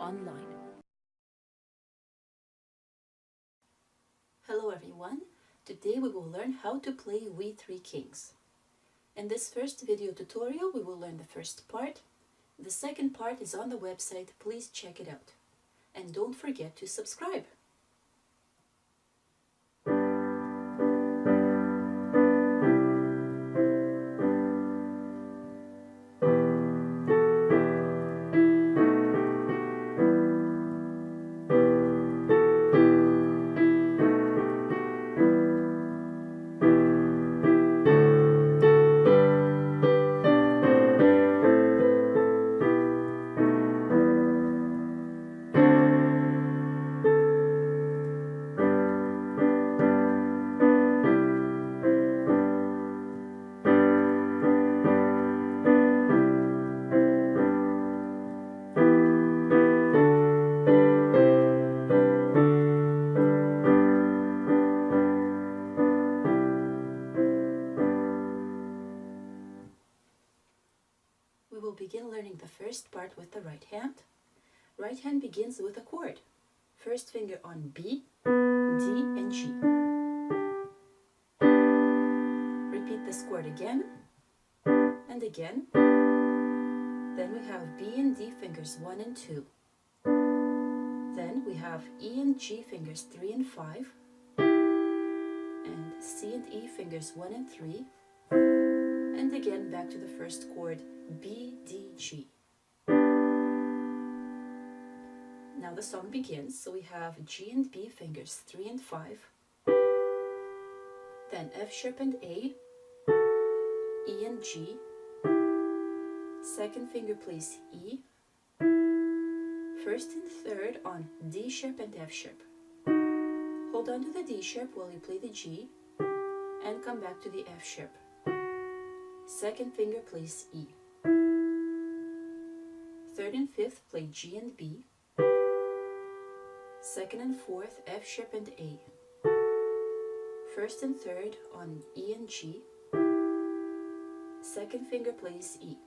EasyPianoOnline. Hello everyone, today we will learn how to play We Three Kings. In this first video tutorial we will learn the first part. The second part is on the website, please check it out. And don't forget to subscribe. We will begin learning the first part with the right hand. Right hand begins with a chord. First finger on B, D and G. Repeat this chord again and again. Then we have B and D fingers 1 and 2. Then we have E and G fingers 3 and 5. And C and E fingers 1 and 3. And again back to the first chord, B, D, G. Now the song begins, so we have G and B fingers 3 and 5, then F sharp and A, E and G, second finger plays E, first and third on D sharp and F sharp. Hold on to the D sharp while you play the G, and come back to the F sharp. Second finger plays E. Third and fifth play G and B. Second and fourth F sharp and A. First and third on E and G. Second finger plays E.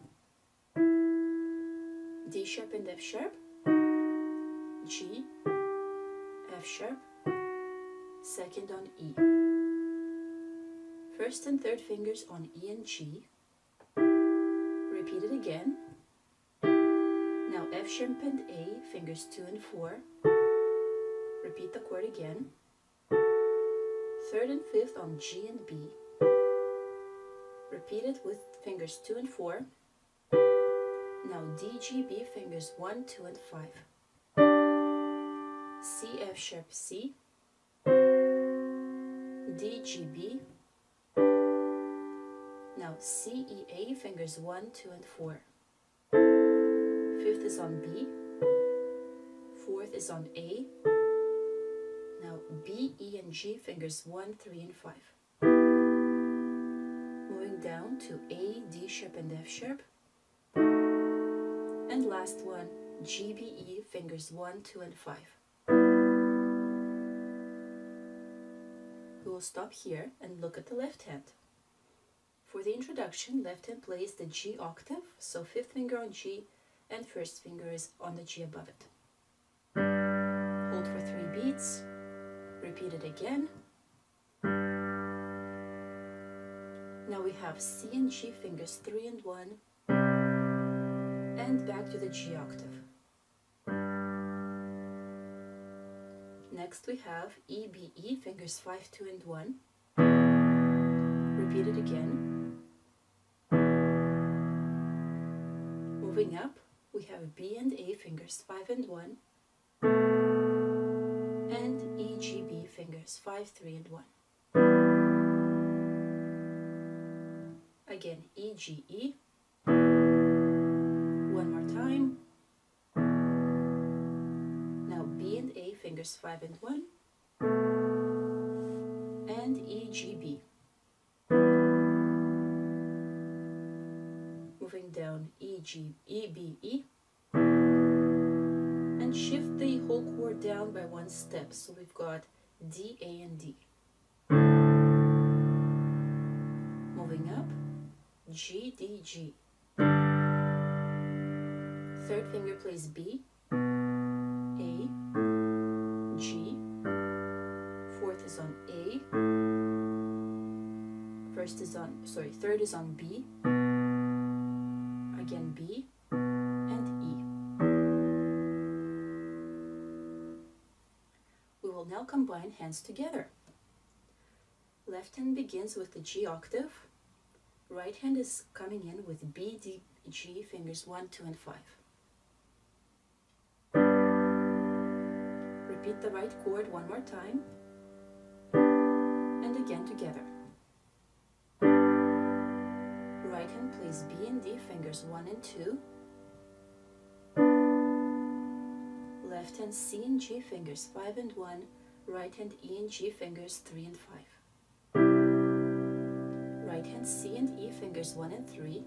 D sharp and F sharp. G, F sharp. Second on E. First and third fingers on E and G. Repeat it again. Now F sharp and A, fingers 2 and 4. Repeat the chord again. Third and fifth on G and B. Repeat it with fingers 2 and 4. Now D, G, B, fingers 1, 2 and 5. C, F sharp, C. D, G, B. Now C, E, A, fingers 1, 2 and 4. Fifth is on B. Fourth is on A. Now B, E, and G, fingers 1, 3 and 5. Moving down to A, D sharp and F sharp. And last one, G, B, E, fingers 1, 2 and 5. We will stop here and look at the left hand. For the introduction, left hand plays the G octave, so fifth finger on G and first finger is on the G above it. Hold for 3 beats, repeat it again. Now we have C and G fingers 3 and 1, and back to the G octave. Next we have E, B, E fingers 5, 2 and 1. Repeat it again. Moving up, we have B and A fingers 5 and 1, and E, G, B fingers 5, 3 and 1. Again, E, G, E. One more time. Now B and A fingers 5 and 1, and E, G, B. Moving down E, G, E, B, E, and shift the whole chord down by 1 step, so we've got D, A, and D. Moving up, G, D, G. Third finger plays B, third is on B, again B, and E. We will now combine hands together. Left hand begins with the G octave. Right hand is coming in with B, D, G, fingers 1, 2, and 5. Repeat the right chord one more time, and again together. Right hand plays B and D, fingers 1 and 2. Left hand C and G, fingers 5 and 1. Right hand E and G, fingers 3 and 5. Right hand C and E, fingers 1 and 3.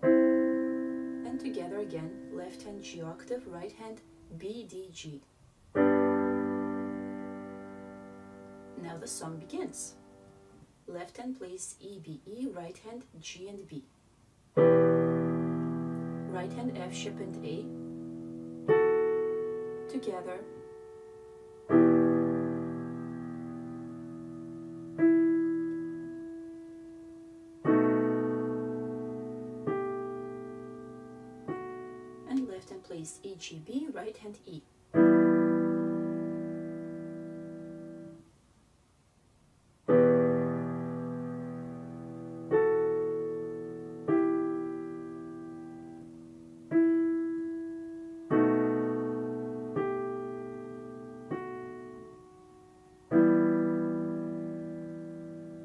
And together again, left hand G octave, right hand B, D, G. Now the song begins. Left hand plays E, B, E, right hand G and B. Right hand F sharp and A. Together. And left hand plays E, G, B, right hand E.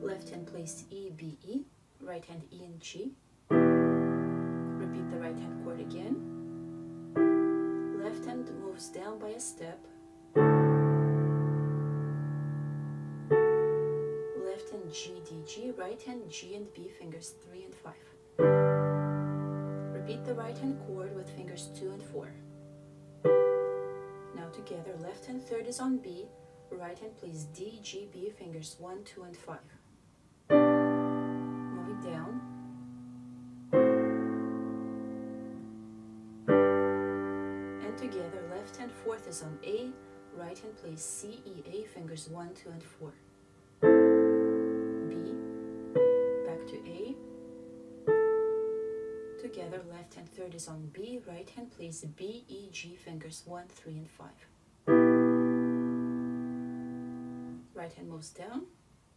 Left hand plays E, B, E, right hand E and G. Repeat the right hand chord again. Left hand moves down by a step. Left hand G, D, G, right hand G and B, fingers 3 and 5. Repeat the right hand chord with fingers 2 and 4. Now together, left hand third is on B, right hand plays D, G, B, fingers 1, 2, and 5. Moving down. And together, left hand fourth is on A, right hand plays C, E, A, fingers 1, 2, and 4. B, back to A. Together, left hand third is on B, right hand plays B, E, G, fingers 1, 3, and 5. Right hand moves down.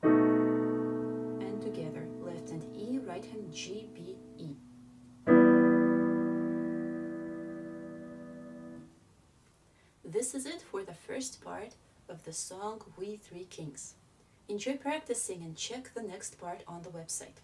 And together, left hand E, right hand G, B, E. This is it for the first part of the song We Three Kings. Enjoy practicing and check the next part on the website.